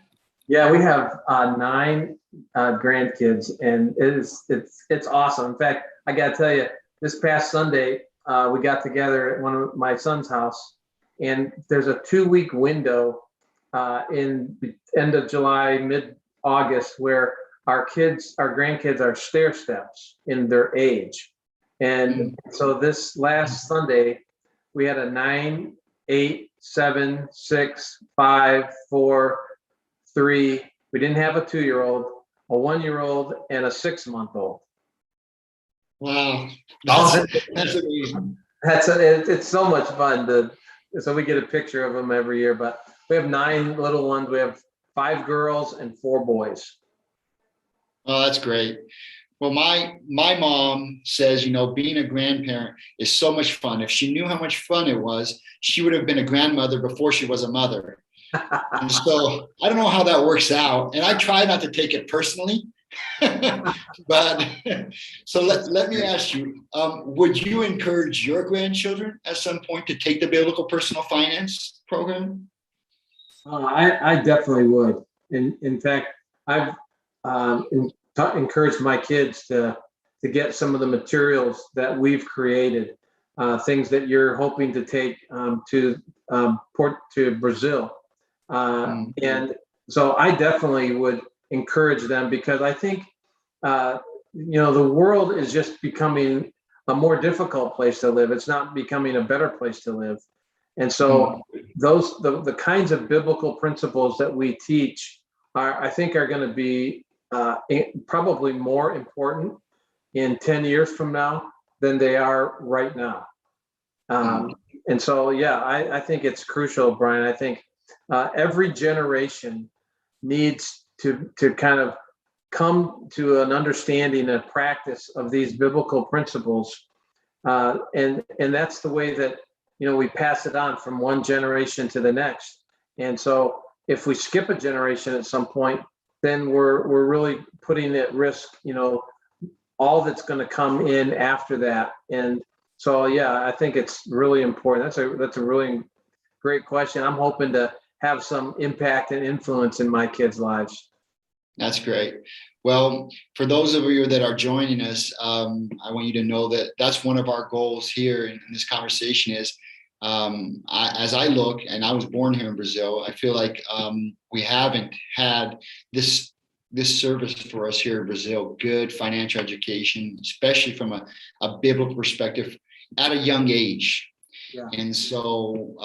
Yeah, we have 9 grandkids, and it's awesome. In fact, I got to tell you, this past Sunday, we got together at one of my son's house, and there's a 2-week window in the end of July, mid-August, where our grandkids are stair steps in their age. And so this last Sunday, we had a 9, 8, 7, 6, 5, 4, 3. We didn't have a 2-year-old, a 1-year-old, and a 6-month-old. Wow, that's amazing. It's so much fun so we get a picture of them every year. But we have 9 little ones. We have 5 girls and 4 boys. Oh, that's great. Well, my mom says, being a grandparent is so much fun. If she knew how much fun it was, she would have been a grandmother before she was a mother. And so I don't know how that works out. And I try not to take it personally. But so let me ask you, would you encourage your grandchildren at some point to take the biblical personal finance program? I definitely would. In fact, I've encouraged my kids to get some of the materials that we've created. things that you're hoping to take to Brazil. And so I definitely would encourage them, because I think, the world is just becoming a more difficult place to live. It's not becoming a better place to live. And so the kinds of biblical principles that we teach I think are going to be probably more important in 10 years from now than they are right now. And so, yeah, I think it's crucial, Brian. I think every generation needs to kind of come to an understanding and practice of these biblical principles. And that's the way that, we pass it on from one generation to the next. And so if we skip a generation at some point, then we're really putting at risk, all that's going to come in after that. And so, yeah, I think it's really important. That's a really great question. I'm hoping to have some impact and influence in my kids' lives. That's great. Well, for those of you that are joining us, I want you to know that that's one of our goals here in this conversation is, as I look, and I was born here in Brazil, I feel like we haven't had this service for us here in Brazil, good financial education, especially from a biblical perspective at a young age. Yeah. And so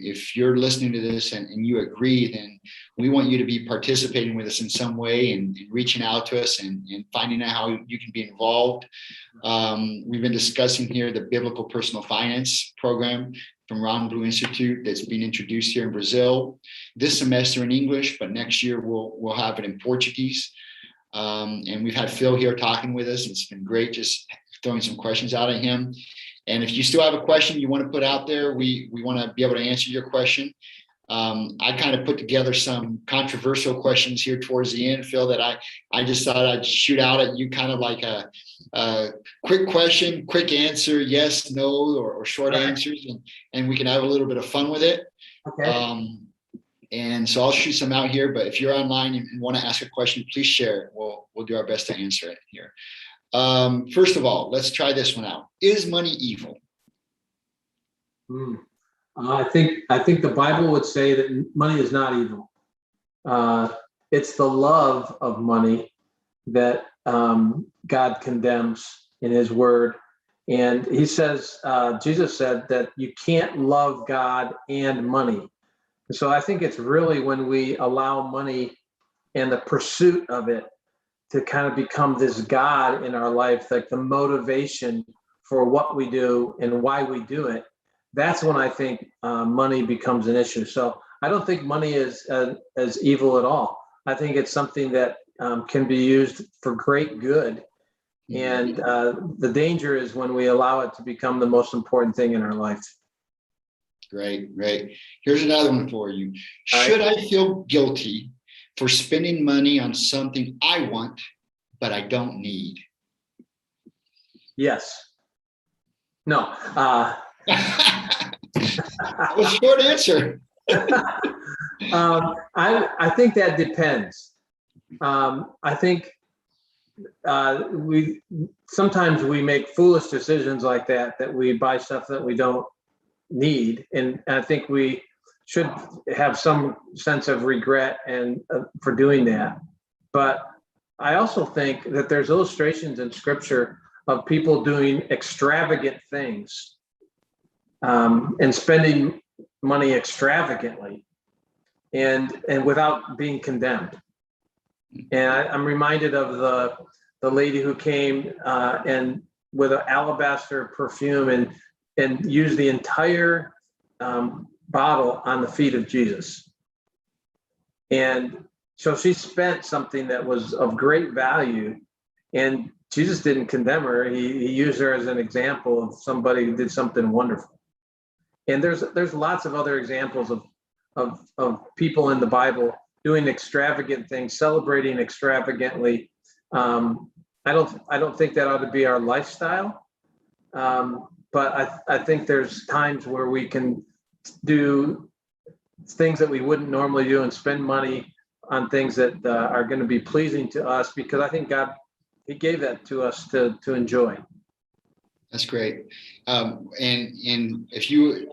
if you're listening to this and you agree, then we want you to be participating with us in some way and reaching out to us and finding out how you can be involved. We've been discussing here the Biblical Personal Finance program from Ron Blue Institute that's being introduced here in Brazil this semester in English, but next year we'll have it in Portuguese. And we've had Phil here talking with us. It's been great just throwing some questions out at him. And if you still have a question you want to put out there, we want to be able to answer your question. I kind of put together some controversial questions here towards the end, Phil, that I just thought I'd shoot out at you, kind of like a quick question, quick answer, yes, no, or short answers, and we can have a little bit of fun with it. Okay. And so I'll shoot some out here, but if you're online and want to ask a question, please share it. We'll do our best to answer it here. First of all, let's try this one out. Is money evil? I think the Bible would say that money is not evil. It's the love of money that God condemns in His Word, and He says, Jesus said that you can't love God and money. So I think it's really when we allow money and the pursuit of it to kind of become this God in our life, like the motivation for what we do and why we do it. That's when I think money becomes an issue. So I don't think money is as evil at all. I think it's something that can be used for great good. And the danger is when we allow it to become the most important thing in our life. Great. Here's another one for you. Should I feel guilty for spending money on something I want, but I don't need? Yes. No. That was a short answer. I think that depends. I think we sometimes make foolish decisions like that we buy stuff that we don't need, and I think we should have some sense of regret and for doing that. But I also think that there's illustrations in Scripture of people doing extravagant things and spending money extravagantly and without being condemned. And I'm reminded of the lady who came and with an alabaster perfume and used the entire bottle on the feet of Jesus. And so she spent something that was of great value, and Jesus didn't condemn her. He used her as an example of somebody who did something wonderful. And there's lots of other examples of people in the Bible doing extravagant things, celebrating extravagantly. I don't think that ought to be our lifestyle. But I think there's times where we can do things that we wouldn't normally do and spend money on things that are going to be pleasing to us, because I think God, He gave that to us to enjoy. That's great. And if you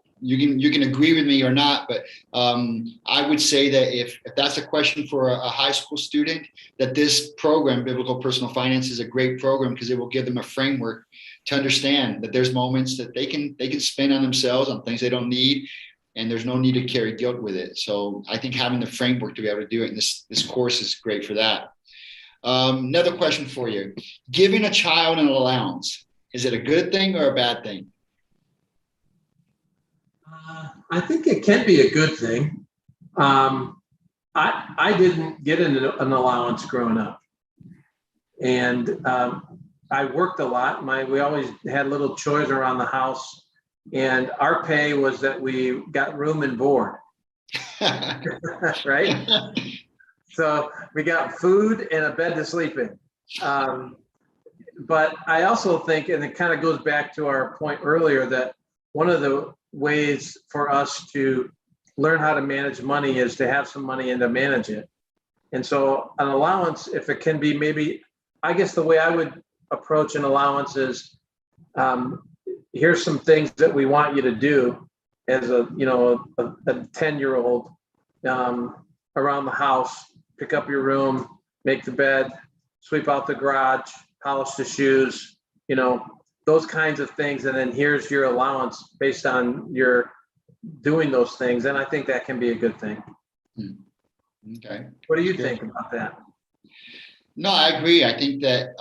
can agree with me or not, but I would say that if that's a question for a high school student, that this program, Biblical Personal Finance, is a great program because it will give them a framework to understand that there's moments that they can spend on themselves on things they don't need, and there's no need to carry guilt with it. So I think having the framework to be able to do it, and this course is great for that. Another question for you: giving a child an allowance, is it a good thing or a bad thing? I think it can be a good thing. I didn't get an allowance growing up, and I worked a lot. We always had little chores around the house, and our pay was that we got room and board, right? So we got food and a bed to sleep in. But I also think, and it kind of goes back to our point earlier, that one of the ways for us to learn how to manage money is to have some money and to manage it. And so an allowance, if it can be, maybe, I guess the way I would approach an allowance is, here's some things that we want you to do as a 10-year-old, around the house: pick up your room, make the bed, sweep out the garage, polish the shoes, those kinds of things. And then here's your allowance based on your doing those things. And I think that can be a good thing. Okay. What do you think about that? No, I agree. I think that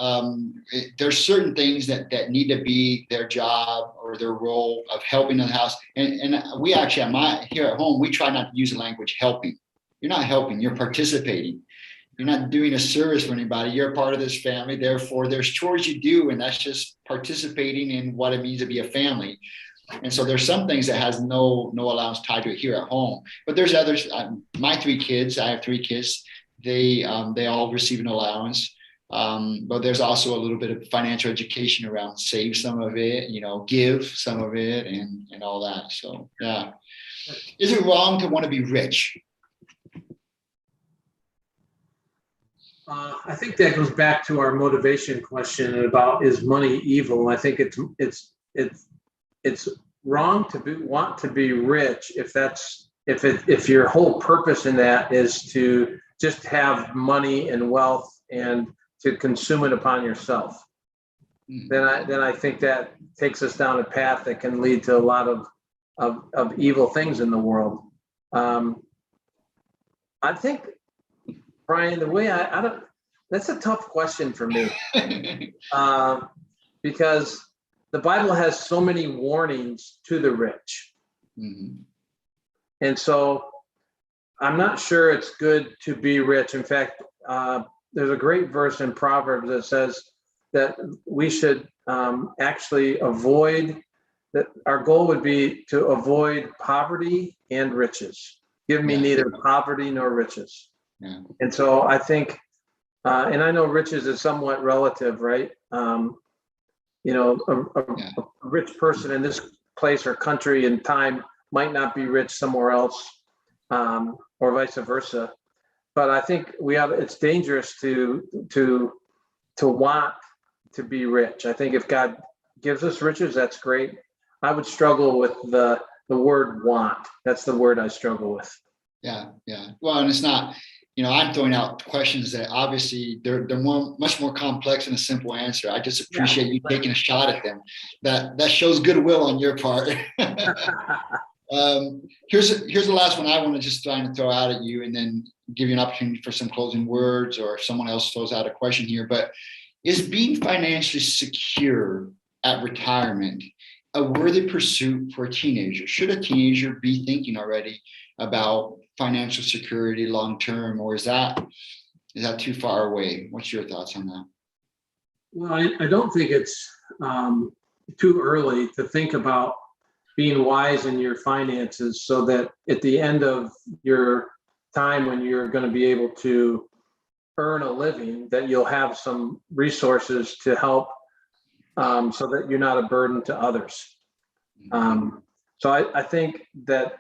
there's certain things that need to be their job or their role of helping in the house. And we actually, here at home, we try not to use the language helping. You're not helping, you're participating. You're not doing a service for anybody. You're a part of this family. Therefore, there's chores you do, and that's just participating in what it means to be a family. And so there's some things that has no allowance tied to it here at home. But there's others. My 3 kids, I have 3 kids. They all receive an allowance. But there's also a little bit of financial education around save some of it, give some of it, and all that. So yeah. Is it wrong to want to be rich? I think that goes back to our motivation question about, is money evil? I think it's wrong to want to be rich if your whole purpose in that is to just have money and wealth and to consume it upon yourself. Then I think that takes us down a path that can lead to a lot of evil things in the world. I think, Brian, the way I don't, that's a tough question for me, because the Bible has so many warnings to the rich. Mm-hmm. And so I'm not sure it's good to be rich. In fact, there's a great verse in Proverbs that says that we should actually avoid, that our goal would be to avoid poverty and riches. Give me neither poverty nor riches. Yeah. And so I think, and I know riches is somewhat relative, right? A rich person in this place or country and time might not be rich somewhere else, or vice versa. But I think it's dangerous to want to be rich. I think if God gives us riches, that's great. I would struggle with the word want. That's the word I struggle with. Yeah. Well, and it's not, I'm throwing out questions that obviously they're much more complex than a simple answer. I just appreciate you taking a shot at them. That shows goodwill on your part. Here's the last one I want to just try to throw out at you, and then give you an opportunity for some closing words, or if someone else throws out a question here. But is being financially secure at retirement a worthy pursuit for a teenager? Should a teenager be thinking already about financial security long term, or is that too far away? What's your thoughts on that? Well, I don't think it's too early to think about being wise in your finances, so that at the end of your time, when you're going to be able to earn a living, that you'll have some resources to help, so that you're not a burden to others. So I think that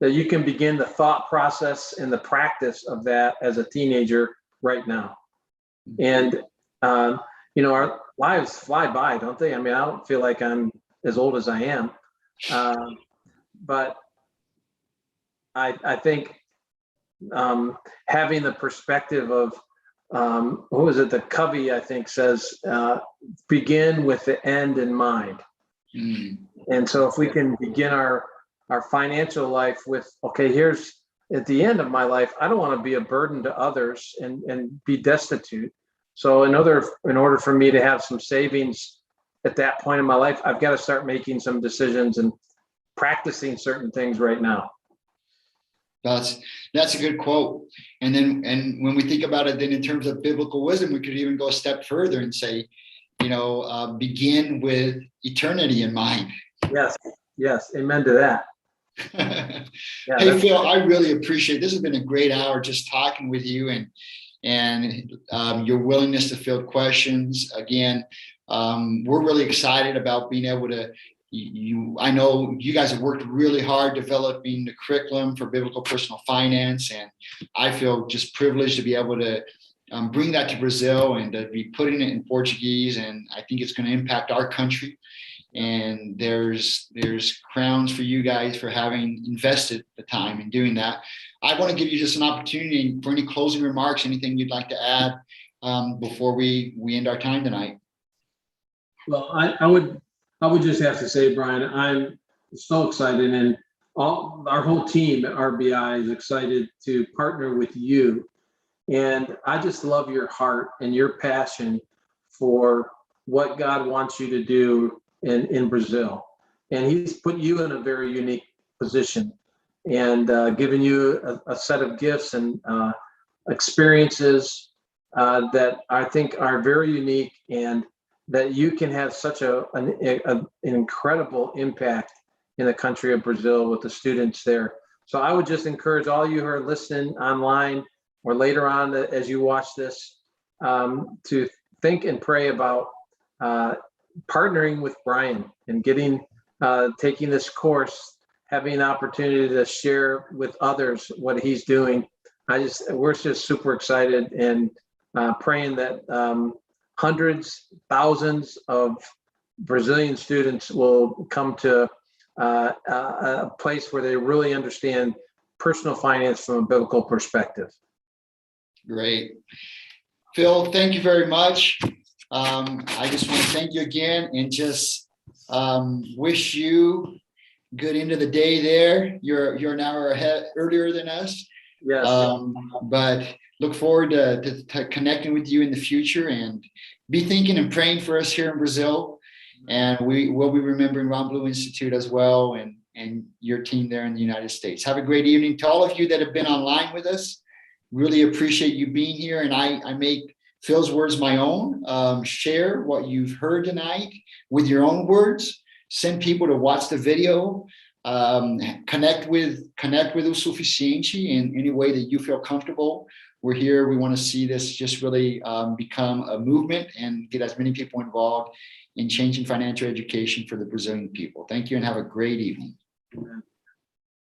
you can begin the thought process and the practice of that as a teenager right now. And our lives fly by, don't they? I mean, I don't feel like I'm as old as I am. But I think having the perspective of, what was it? The Covey, I think, says, begin with the end in mind. Mm. And so if we can begin our financial life with, okay, here's at the end of my life, I don't want to be a burden to others and be destitute. So in order for me to have some savings at that point in my life, I've got to start making some decisions and practicing certain things right now. That's a good quote. And when we think about it, then in terms of biblical wisdom, we could even go a step further and say, begin with eternity in mind. Yes, amen to that. Yeah, hey Phil, I really appreciate this. Has been a great hour just talking with you, and your willingness to field questions. Again, we're really excited about being able to. I know you guys have worked really hard developing the curriculum for biblical personal finance, and I feel just privileged to be able to bring that to Brazil and to be putting it in Portuguese. And I think it's going to impact our country. And there's crowns for you guys for having invested the time in doing that. I want to give you just an opportunity for any closing remarks, anything you'd like to add before we end our time tonight. Well, I would just have to say, Brian, I'm so excited, and our whole team at RBI is excited to partner with you. And I just love your heart and your passion for what God wants you to do in Brazil. And he's put you in a very unique position and given you a set of gifts and experiences that I think are very unique, and that you can have such an incredible impact in the country of Brazil with the students there. So I would just encourage all you who are listening online or later on as you watch this, to think and pray about partnering with Brian and taking this course, having an opportunity to share with others what he's doing. We're just super excited, and praying that hundreds, thousands of Brazilian students will come to a place where they really understand personal finance from a biblical perspective. Great. Phil, thank you very much. I just want to thank you again and just wish you good end of the day there. You're an hour ahead earlier than us. Yes. But look forward to connecting with you in the future, and be thinking and praying for us here in Brazil. And we will be remembering Ron Blue Institute as well, and your team there in the United States. Have a great evening. To all of you that have been online with us, really appreciate you being here. And I make Phil's words my own. Share what you've heard tonight with your own words. Send people to watch the video. Connect with O Suficiente in any way that you feel comfortable. We're here. We want to see this just really become a movement and get as many people involved in changing financial education for the Brazilian people. Thank you and have a great evening. Amen.